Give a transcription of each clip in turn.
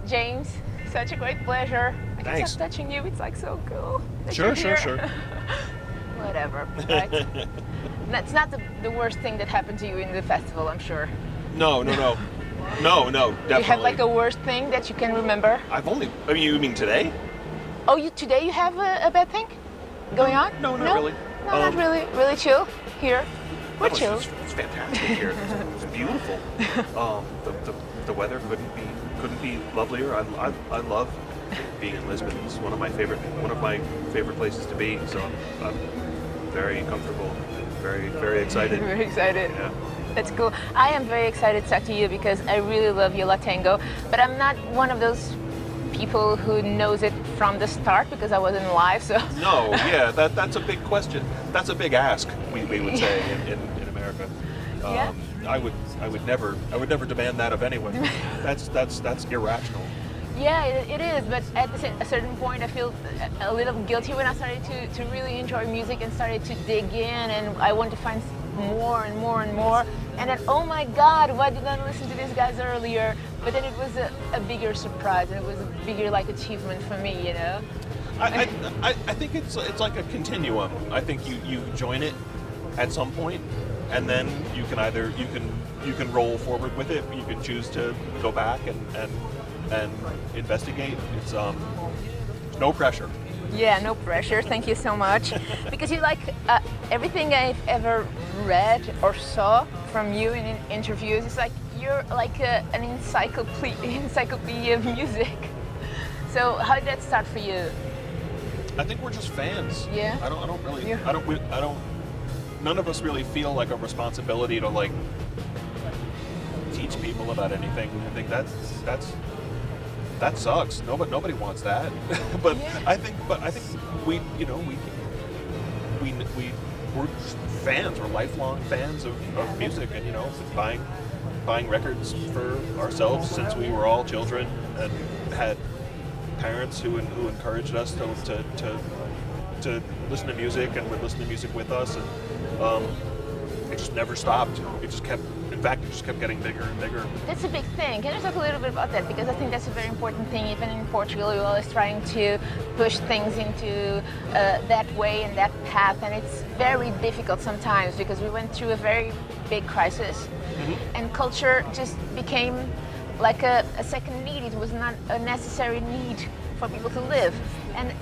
James, such a great pleasure. I can Thanks. stop touching you. It's like so cool. that Sure, you're sure, here. sure. Whatever. Right? That's not the worst thing that happened to you in the festival, I'm sure. No, definitely. You have like a worst thing that you can remember? You mean today? Oh, today you have a bad thing going on? No, not really. No, not really. Really chill here. We're chill. It's fantastic here. It's beautiful. The weather couldn't be lovelier. I love being in Lisbon. It's one of my favorite places to be. So I'm very comfortable and very excited. Very excited. Yeah. That's cool. I am very excited to talk to you because I really love Yo La Tengo, but I'm not one of those people who knows it from the start because I wasn't live. So No, yeah, that's a big question. That's a big ask. We would say in America. Yeah. I would never demand that of anyone. That's irrational. yeah, it is. But at a certain point, I feel a little guilty when I started to really enjoy music and started to dig in, and I want to find more and more and more. And then, oh my God, why didn't I listen to these guys earlier? But then it was a bigger surprise, and it was a bigger achievement for me, you know. I think it's like a continuum. I think you join it at some point, and then you can roll forward with it. You can choose to go back and investigate. It's no pressure. Yeah, no pressure. Thank you so much. Because you everything I've ever read or saw from you in interviews. It's like you're like an encyclopedia of music. So how did that start for you? I think we're just fans. Yeah. I don't really. Yeah. I don't. None of us really feel like a responsibility to teach people about anything. I think that sucks. Nobody wants that. but Yeah. I think we're just fans. We're lifelong fans of music, and buying records for ourselves since we were all children, and had parents who encouraged us to listen to music and would listen to music with us, and it just never stopped. It just kept getting bigger and bigger. That's a big thing. Can you talk a little bit about that? Because I think that's a very important thing. Even in Portugal, we're always trying to push things into that way and that path, and it's very difficult sometimes because we went through a very big crisis, Mm-hmm. and culture just became like a second need. It was not a necessary need for people to live, and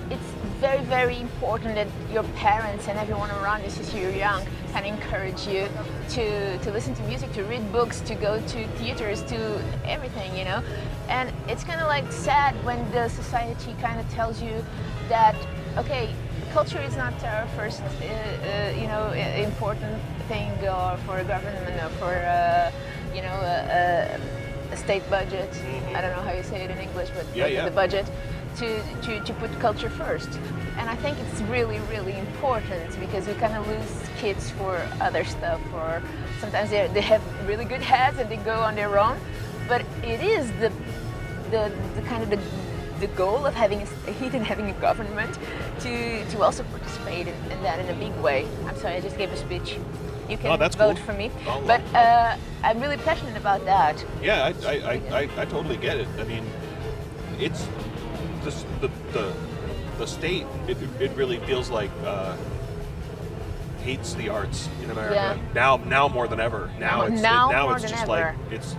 it's very, very important that your parents and everyone around you since you're young can encourage you to listen to music, to read books, to go to theaters, to everything, you know. And it's kind of like sad when the society kind of tells you that, okay, culture is not our first, important thing, or for a government, or for, a state budget. I don't know how you say it in English, but the budget. To put culture first. And I think it's really, really important because we kind of lose kids for other stuff, or sometimes they have really good heads and they go on their own, but it is the kind of the goal of having a state and having a government to also participate in that in a big way. I'm sorry, I just gave a speech. You can vote for me, but I'm really passionate about that. Yeah, I totally get it. I mean, it's just the state. It really feels like hates the arts in America now more than ever. Now it's just like it's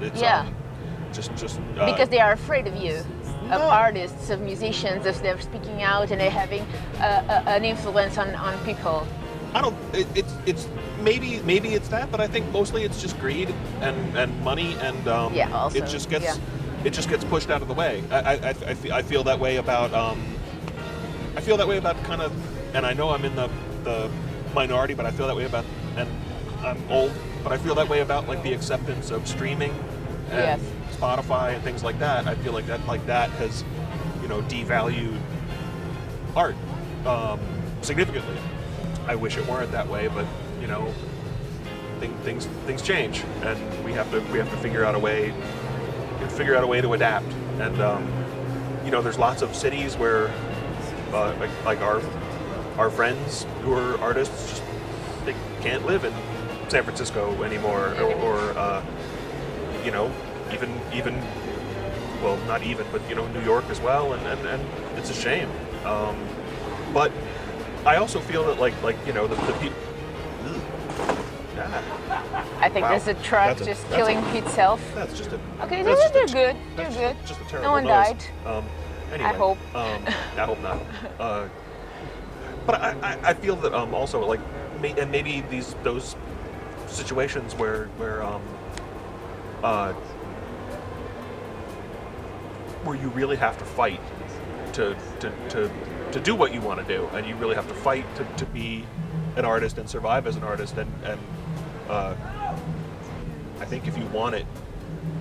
just because they are afraid of you, of artists, of musicians, if they're speaking out and they're having an influence on people. I don't. It's maybe it's that, but I think mostly it's just greed and money, and also, it just gets pushed out of the way. I feel that way about kind of, and I know I'm in the minority, but I feel that way about, and I'm old, but I feel that way about like the acceptance of streaming and Spotify and things like that. I feel like that has devalued art significantly. I wish it weren't that way, but things change, and we have to figure out a way to adapt. And there's lots of cities where like our friends who are artists, just they can't live in San Francisco anymore, or even well, not even, but New York as well, and it's a shame. But I also feel that like the people. I think there's a truck just killing itself. That's just a. Okay, they're good. They're good. Just a terrible no one noise. died. Anyway, I hope. I hope not. But I feel that also like and maybe those situations where you really have to fight to do what you want to do, and you really have to fight to be an artist and survive as an artist, and I think if you want it,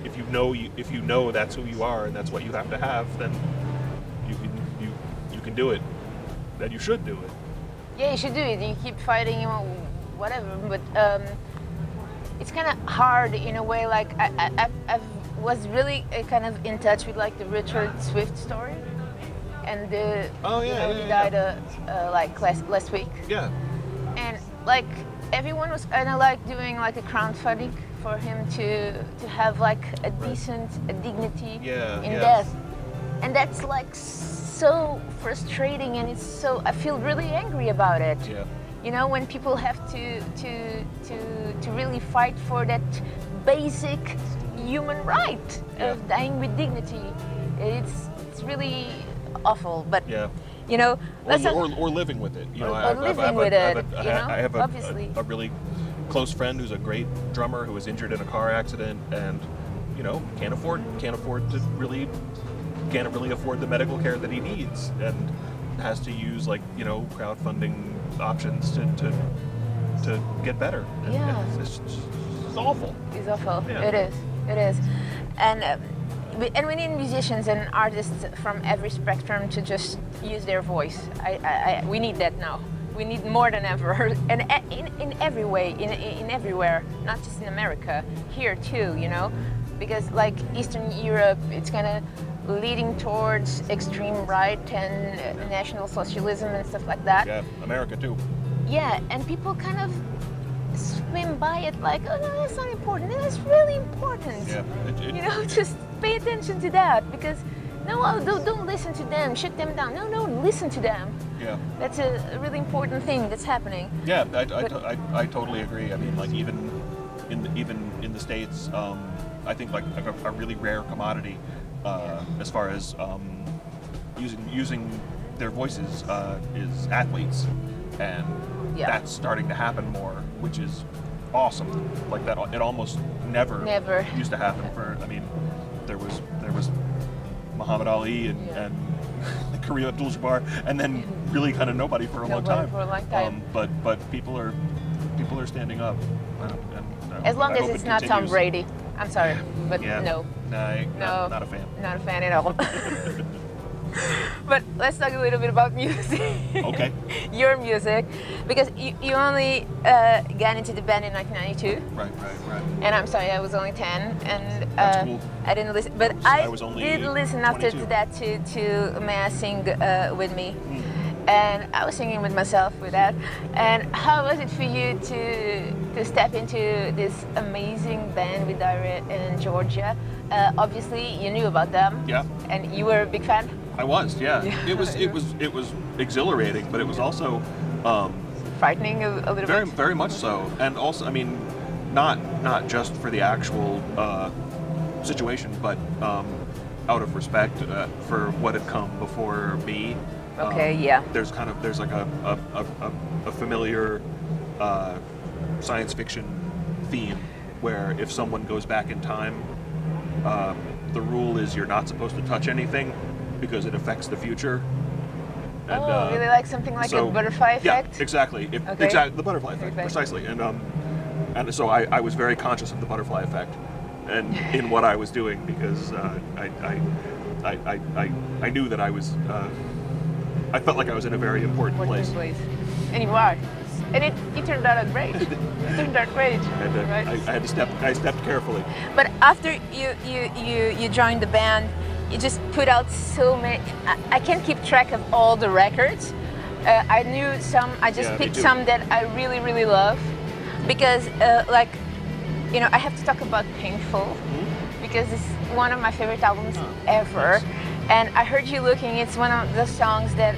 if you know that's who you are and that's what you have to have, then you can do it, then you should do it. Yeah, you should do it. You keep fighting, whatever. But it's kind of hard in a way. Like I was really kind of in touch with like the Richard Swift story, and he died like last week. Yeah. And like everyone was kind of like doing like a crowdfunding for him to have like a decent dignity in death, and that's like so frustrating, and it's so I feel really angry about it. Yeah. When people have to really fight for that basic human right of dying with dignity. It's really awful, but or living with it. I have a really close friend who's a great drummer who was injured in a car accident, and can't really afford the medical care that he needs, and has to use crowdfunding options to get better. And it's awful. It's awful. Yeah. It is, and we need musicians and artists from every spectrum to just use their voice. We need that now. We need more than ever, and in every way, in everywhere, not just in America, here too. Because like Eastern Europe, it's kind of leading towards extreme right and national socialism and stuff like that. Yeah, America too. Yeah, and people kind of swim by it like, oh no, that's not important. That's really important. Yeah. Just pay attention to that, because don't listen to them, shut them down. No, listen to them. Yeah. That's a really important thing that's happening. Yeah, I totally agree. I mean, like even in the States, I think like a really rare commodity as far as using their voices is athletes, and that's starting to happen more, which is awesome. Like that, it almost never used to happen. There was Muhammad Ali and Kareem Abdul-Jabbar, and then really kind of nobody for a long time. But people are standing up. As long as it's not Tom Brady. I'm sorry, but no. Not a fan. Not a fan at all. But let's talk a little bit about music. Okay. Your music, because you only got into the band in 1992. Right. And I'm sorry, I was only 10, and that's cool. I didn't listen. But I did listen 22. After that to May I Sing With Me. And I was singing with myself with that. And how was it for you to step into this amazing band with Vera in Georgia? Obviously, you knew about them. Yeah. And you were a big fan. I was, yeah. It was exhilarating, but it was also frightening a little bit. Very much so, and also, I mean, not just for the actual situation, but out of respect for what had come before me. Okay, There's like a familiar science fiction theme where if someone goes back in time, the rule is you're not supposed to touch anything because it affects the future. And, really like something like a butterfly effect? Yeah, exactly. Exactly, the butterfly effect, precisely. And so I was very conscious of the butterfly effect, and in what I was doing, because I knew that I was. I felt like I was in a very important place. And you are. And it turned out great. It turned out great. Right? I stepped carefully. But after you joined the band, you just put out so many. I can't keep track of all the records. I knew some. I just picked some that I really, really love, because I have to talk about Painful, because it's one of my favorite albums ever. And I Heard You Looking, it's one of the songs that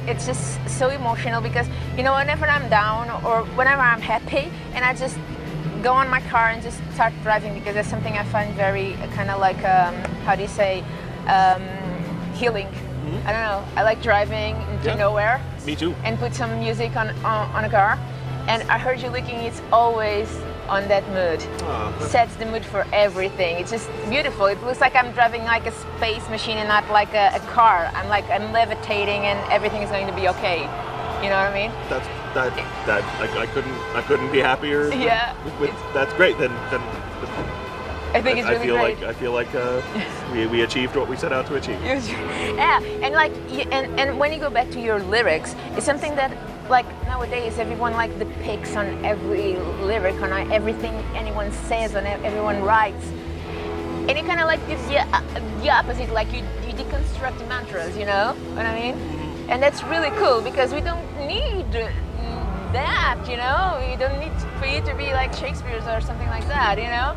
it's just so emotional because, you know, whenever I'm down or whenever I'm happy and I just go on my car and just start driving because that's something I find very kind of like, how do you say, healing. I don't know, I like driving into nowhere. Me too. And put some music on a car. And I Heard You Looking, it's always on that mood. Sets the mood for everything. It's just beautiful. It looks like I'm driving like a space machine and not like a car. I'm levitating and everything is going to be okay. You know what I mean? I couldn't be happier. Yeah. That's great. Then I think it's really great. I feel like we achieved what we set out to achieve. Yeah, and like, and when you go back to your lyrics, it's something that like nowadays everyone like depicts on every lyric, on everything anyone says, on everyone writes, and it kind of like gives you the opposite, like you deconstruct mantras, you know what I mean? And that's really cool because we don't need that, you know? We don't need for you to be like Shakespeare's or something like that, you know?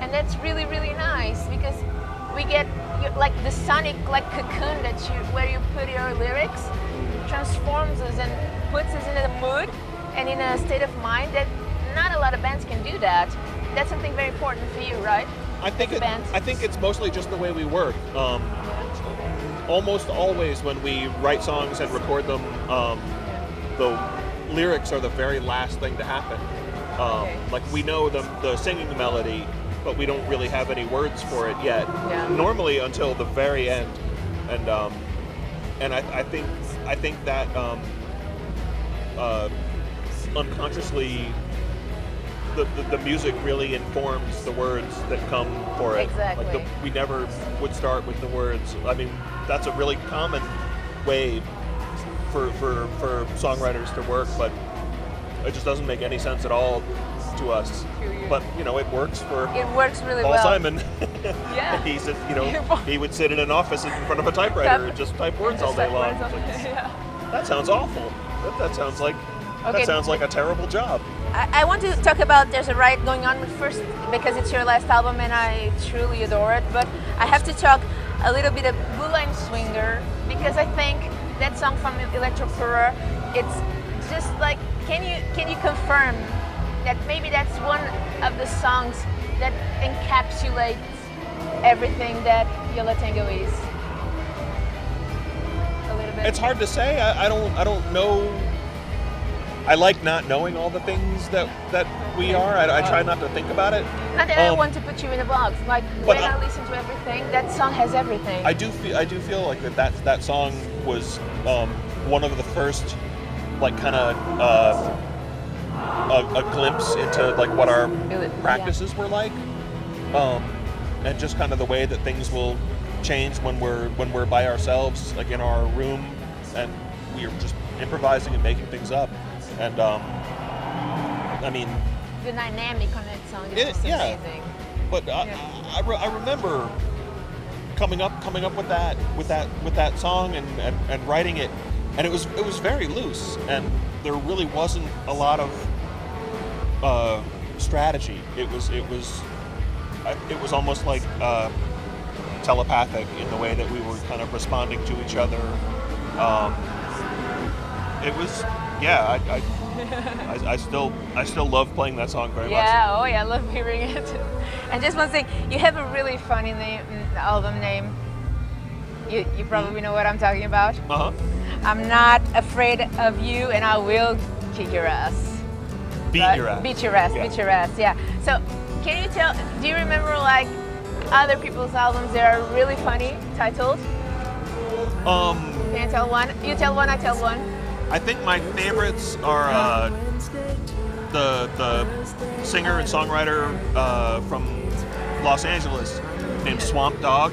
And that's really, really nice because we get like the sonic like cocoon where you put your lyrics transforms us and puts us in a mood and in a state of mind that not a lot of bands can do that. That's something very important for you, right? I think it's mostly just the way we work. Almost always when we write songs and record them, the lyrics are the very last thing to happen. Like we know the singing melody, but we don't really have any words for it yet. Yeah. Normally until the very end, and I think that unconsciously the music really informs the words that come for it. Exactly. Like we never would start with the words. I mean, that's a really common way for songwriters to work, but it just doesn't make any sense at all to us. But you know, it works really Paul well. Simon. Yeah. He said, you know, he would sit in an office in front of a typewriter and just type words all day long. That sounds awful. That sounds like that sounds like a terrible job. I want to talk about There's a Riot Going On first because it's your last album and I truly adore it. But I have to talk a little bit of Blue Line Swinger because I think that song from Electropura, it's just like, can you confirm that maybe that's one of the songs that encapsulates everything that Yo La Tengo is? A little bit. It's hard to say. I don't know. I like not knowing all the things that we are. I try not to think about it. Not that I want to put you in a box. Like when I listen to everything, that song has everything. I do feel like that song was one of the first, like kind of a glimpse into like what our practices were like, and just kind of the way that things will change when we're by ourselves, like in our room, and we are just improvising and making things up. And I mean, the dynamic on that song is just amazing. But I remember coming up with that song and writing it, and it was very loose, and there really wasn't a lot of strategy. It was almost like telepathic in the way that we were kind of responding to each other. It was. Yeah, I still love playing that song very much. Yeah, I love hearing it. And just one thing, you have a really funny album name. You probably know what I'm talking about. Uh-huh. I'm not afraid of you, and I will kick your ass. Beat your ass. Yeah. So, can you do you remember like other people's albums that are really funny titled? Can you tell one? You tell one, I tell one. I think my favorites are the singer and songwriter from Los Angeles named Swamp Dogg.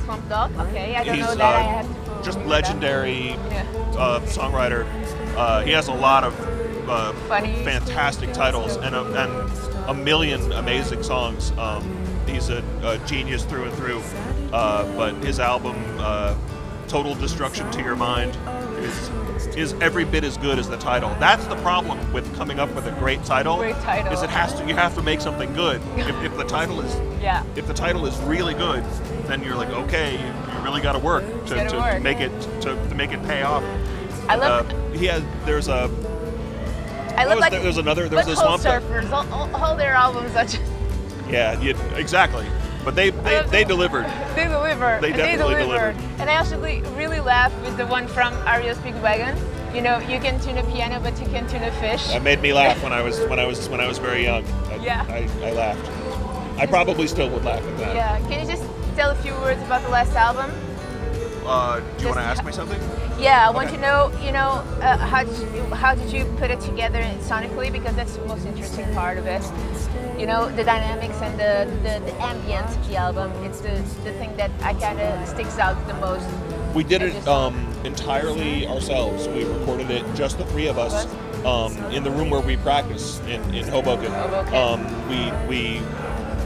Swamp Dogg? Okay, I don't know that. Just legendary songwriter. He has a lot of fantastic titles and a million amazing songs. He's a genius through and through. But his album, Total Destruction to Your Mind, is every bit as good as the title. That's the problem with coming up with a great title. Great title. Is you have to make something good. If the title is really good, then you're like, okay, you really got to work to make it pay off. I love. There's a. I love like. There's another. There's a Soul swamp. Surfers. All their albums are just. Yeah, exactly. But they delivered. They deliver. They definitely delivered. And I actually really laughed with the one from Ario Speedwagon. You know, you can tune a piano, but you can tune a fish. That made me laugh when I was very young. I laughed. I probably still would laugh at that. Yeah. Can you just tell a few words about the last album? Do you want to ask me something? Yeah, I want to know, how did you put it together sonically, because that's the most interesting part of it. You know, the dynamics and the ambience of the album. It's the thing that I kind of sticks out the most. We did it entirely ourselves. We recorded it, just the three of us, in the room where we practice in Hoboken.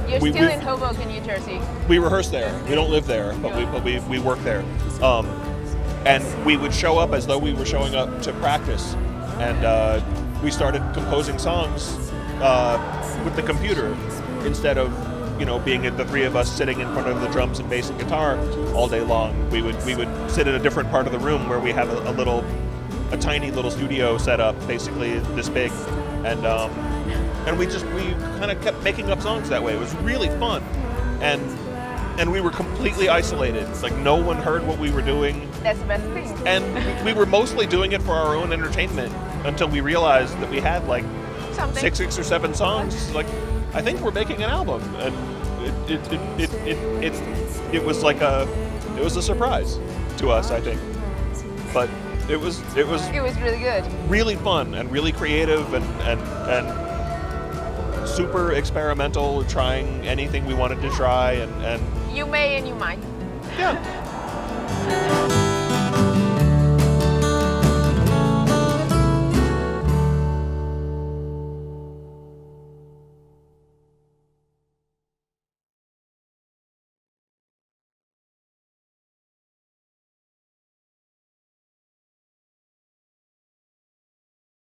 You're still in Hoboken, New Jersey. We rehearse there. We don't live there, but we work there. And we would show up as though we were showing up to practice. And we started composing songs with the computer instead of being the three of us sitting in front of the drums and bass and guitar all day long. We would sit in a different part of the room where we have a tiny little studio set up, basically this big, and we kind of kept making up songs that way. It was really fun, and we were completely isolated. Like no one heard what we were doing. That's the best thing. And we were mostly doing it for our own entertainment until we realized that we had like six or seven songs. Like, I think we're making an album, and it was a surprise to us, I think. But it was really good, really fun, and really creative, and super experimental, trying anything we wanted to try, and you may and you might. Yeah.